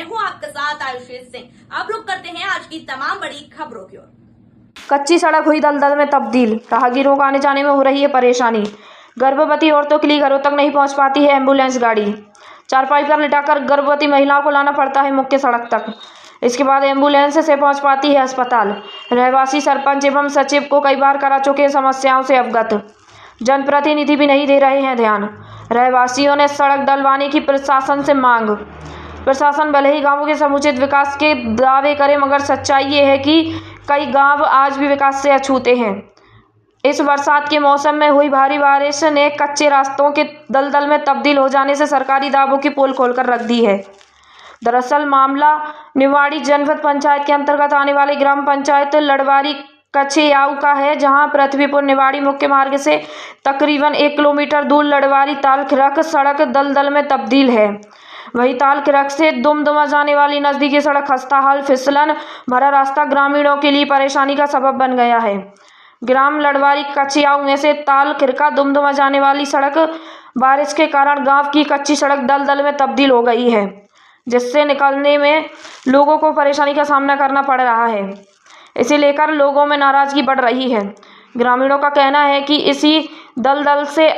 मैं हूं आपके साथ आयुषी सिंह। अब रुक करते हैं आज की तमाम बड़ी खबरों की ओर। कच्ची सड़क हुई दलदल में तब्दील, राहगीरों को आने जाने में हो रही है परेशानी। गर्भवती औरतों के लिए घरों तक नहीं पहुंच पाती है एम्बुलेंस गाड़ी। चारपाई पर लिटाकर गर्भवती महिलाओं को लाना पड़ता है मुख्य सड़क तक। इसके बाद एम्बुलेंस से पहुंच पाती है अस्पताल। रहवासी सरपंच एवं सचिव को कई बार करा चुके समस्याओं से अवगत। जनप्रतिनिधि भी नहीं दे रहे हैं ध्यान। रहवासियों ने सड़क डलवाने की प्रशासन से मांग। प्रशासन भले ही गांवों के समुचित विकास के दावे करे, मगर सच्चाई ये है कि कई गांव आज भी विकास से अछूते हैं। इस बरसात के मौसम में हुई भारी बारिश ने कच्चे रास्तों के दलदल में तब्दील हो जाने से सरकारी दावों की पोल खोलकर रख दी है। दरअसल मामला निवाड़ी जनपद पंचायत के अंतर्गत आने वाले ग्राम पंचायत लड़वारी कछेयाऊ का है, जहां पृथ्वीपुर निवाड़ी मुख्य मार्ग से तकरीबन 1 किलोमीटर दूर लड़वारी तालखिरक सड़क दलदल में तब्दील है। वहीं तालखिरक से दुमदुमा जाने वाली नजदीकी सड़क खस्ता हाल, फिसलन भरा रास्ता ग्रामीणों के लिए परेशानी का सबब बन गया है। ग्राम लड़वारी कछेयाऊ में से तालखिरका दुमदुमा जाने वाली सड़क बारिश के कारण गांव की कच्ची सड़क दलदल में तब्दील हो गई है, जिससे निकलने में लोगों को परेशानी का सामना करना पड़ रहा है। इसे लेकर लोगों में नाराजगी बढ़ रही है। ग्रामीणों का कहना है कि इसी दलदल से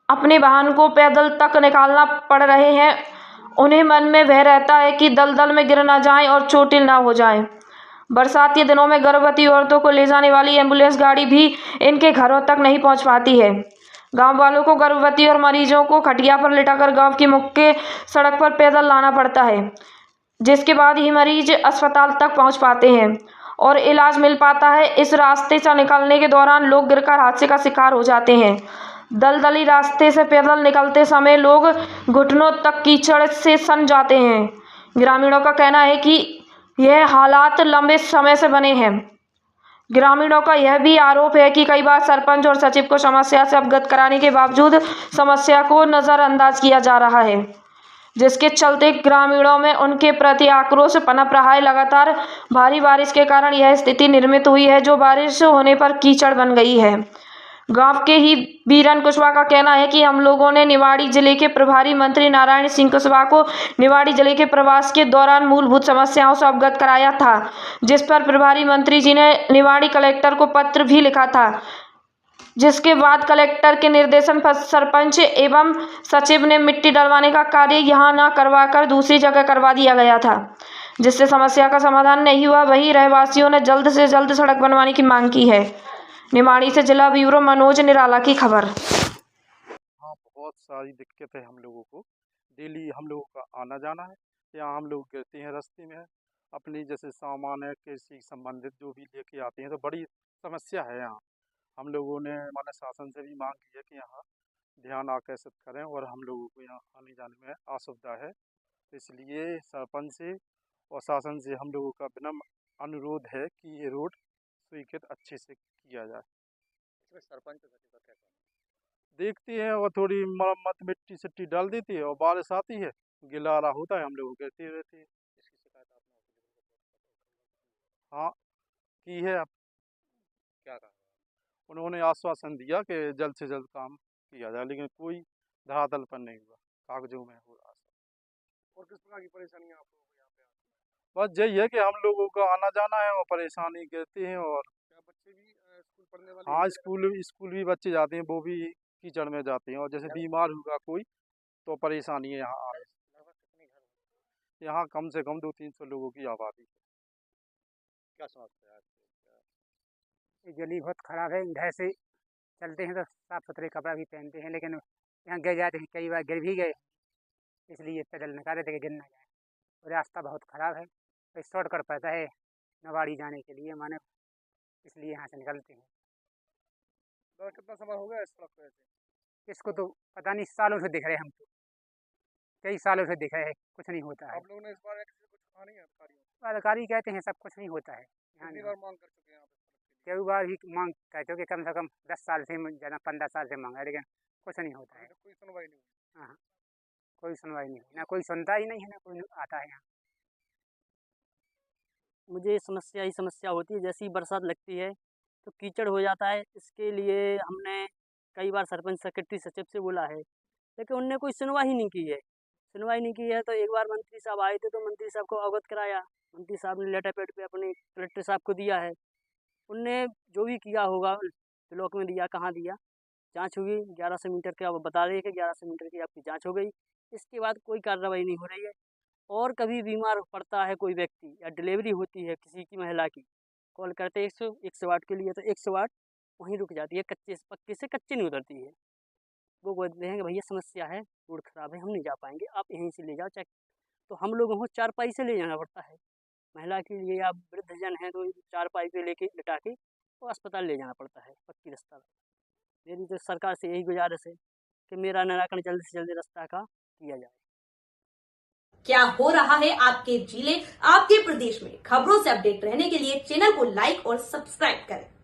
अपने वाहन को पैदल तक निकालना पड़ रहे हैं। उन्हें मन में भय रहता है कि दलदल में गिर ना जाएं और चोटिल ना हो जाएं। बरसात के दिनों में गर्भवती औरतों को ले जाने वाली एम्बुलेंस गाड़ी भी इनके घरों तक नहीं पहुंच पाती है। गांव वालों को गर्भवती और मरीजों को खटिया पर लिटाकर गांव की मुख्य सड़क पर पैदल लाना पड़ता है, जिसके बाद ही मरीज अस्पताल तक पहुंच पाते हैं और इलाज मिल पाता है। इस रास्ते से निकलने के दौरान लोग गिरकर हादसे का शिकार हो जाते हैं। दलदली रास्ते से पैदल निकलते समय लोग घुटनों तक कीचड़ से सन जाते हैं। ग्रामीणों का कहना है कि यह हालात लंबे समय से बने हैं। ग्रामीणों का यह भी आरोप है कि कई बार सरपंच और सचिव को समस्या से अवगत कराने के बावजूद समस्या को नजरअंदाज किया जा रहा है, जिसके चलते ग्रामीणों में उनके प्रति आक्रोश पनप रहा है। लगातार भारी बारिश के कारण यह स्थिति निर्मित हुई है, जो बारिश होने पर कीचड़ बन गई है। गांव के ही बीरन कुशवाहा का कहना है कि हम लोगों ने निवाड़ी जिले के प्रभारी मंत्री नारायण सिंह कुशवाहा को निवाड़ी जिले के प्रवास के दौरान मूलभूत समस्याओं से अवगत कराया था, जिस पर प्रभारी मंत्री जी ने निवाड़ी कलेक्टर को पत्र भी लिखा था, जिसके बाद कलेक्टर के निर्देशन पर सरपंच एवं सचिव ने मिट्टी डलवाने का कार्य यहां न करवाकर दूसरी जगह करवा दिया गया था, जिससे समस्या का समाधान नहीं हुआ। वहीं रहवासियों ने जल्द से जल्द सड़क बनवाने की मांग की है। निवाड़ी से जिला ब्यूरो मनोज निराला की खबर। हाँ, बहुत सारी दिक्कत है हम लोगों को। डेली हम लोगों का आना जाना है। यहाँ हम लोग गिरते हैं रास्ते में। अपनी जैसे सामान है, कृषि संबंधित जो भी लेके आते हैं, तो बड़ी समस्या है यहाँ। हम लोगों ने माननीय शासन से भी मांग की है कि यहाँ ध्यान आकर्षित करें और हम लोगों को यहाँ आने जाने में असुविधा है। तो इसलिए सरपंच से और शासन से हम लोगों का विनम्र अनुरोध है कि ये रोड स्वीकृत अच्छे से किया जाए। इसमें सरपंच और सचिव का क्या कहना है? देखते हैं और थोड़ी मरम्मत मिट्टी सिट्टी डाल देती है और बारिश आती है, गिलारा होता है, हम लोग गिरते रहते हैं। इसकी शिकायत आपने हाँ, की है। अब क्या कहा? उन्होंने आश्वासन दिया कि जल्द से जल्द काम किया जाए, लेकिन कोई धरातल पर नहीं हुआ, कागजों में हो रहा है। और किस प्रकार की परेशानी आप लोगों को यहाँ पे आती है? बस यही है कि हम लोगों का आना जाना है और परेशानी कहते हैं। और क्या बच्चे भी स्कूल पढ़ने वाले हाँ, हैं? स्कूल भी बच्चे जाते हैं, वो भी कीचड़ में जाते हैं। और जैसे बीमार होगा कोई तो परेशानी है यहाँ आने से। लगभग कितने घर होंगे? यहाँ कम से कम 200-300 लोगों की आबादी है। क्या समझते हैं आप? ये गली बहुत ख़राब है। इधर से चलते हैं तो साफ़ सुथरे कपड़ा भी पहनते हैं, लेकिन यहाँ गिर जाते हैं। कई बार गिर भी गए, इसलिए पैदल निकाले थे कि गिर ना जाए। रास्ता बहुत ख़राब है, तो शॉर्टकट पड़ता है नवाड़ी जाने के लिए, माने इसलिए यहाँ से निकलते हैं। दादा कितना समय हो गया इस सड़क पे ऐसे? इसको तो पता नहीं, सालों से दिख रहे हैं हम तो, कई सालों से दिख रहे हैं, कुछ नहीं होता है। आप लोगों ने इस बार किसी से कुछ कहा नहीं है अधिकारियों को? अधिकारी कहते हैं सब कुछ नहीं होता है यहाँ। कितनी बार मांग कर चुके हैं आप इस सड़क के लिए? कई बार भी मांग कहते हो कि कम से कम 10 साल से ज़्यादा 15 साल से मांगा है, लेकिन कुछ नहीं होता है। अभी तक कोई सुनवाई नहीं हुई। हाँ, कोई सुनवाई नहीं हुई, ना कोई सुनता ही नहीं है, ना कोई आता है यहाँ। मुझे समस्या ही समस्या होती है। जैसी बरसात लगती है तो कीचड़ हो जाता है। इसके लिए हमने कई बार सरपंच, सेक्रेटरी, सचिव से बोला है, लेकिन उनने कोई सुनवाई ही नहीं की है। सुनवाई नहीं की है। तो एक बार मंत्री साहब आए थे, तो मंत्री साहब को अवगत कराया। मंत्री साहब ने लेटर पैड पे अपने कलेक्टर साहब को दिया है। उनने जो भी किया होगा, ब्लॉक में दिया, कहाँ दिया, जांच हुई। 1100 मीटर के अब बता रहे हैं कि 1100 मीटर की आपकी जांच हो गई। इसके बाद कोई कार्रवाई नहीं हो रही है। और कभी बीमार पड़ता है कोई व्यक्ति या डिलीवरी होती है किसी की महिला की, कॉल करते हैं 108 के लिए, तो 108 वहीं रुक जाती है, कच्चे से पक्के से कच्चे नहीं उतरती है। वो बोलते हैं कि भैया समस्या है, रोड खराब है, हम नहीं जा पाएंगे, आप यहीं से ले जाओ। चेक तो हम लोगों को चारपाई से ले जाना पड़ता है। महिला के लिए या वृद्धजन है तो चारपाई पे लेके लिटा के तो अस्पताल ले जाना पड़ता है, पक्की रास्ता। मेरी तो सरकार से यही गुजारिश है कि मेरा निराकरण जल्द से जल्द रास्ता का किया जाए। क्या हो रहा है आपके जिले, आपके प्रदेश में, खबरों से अपडेट रहने के लिए चैनल को लाइक और सब्सक्राइब करें।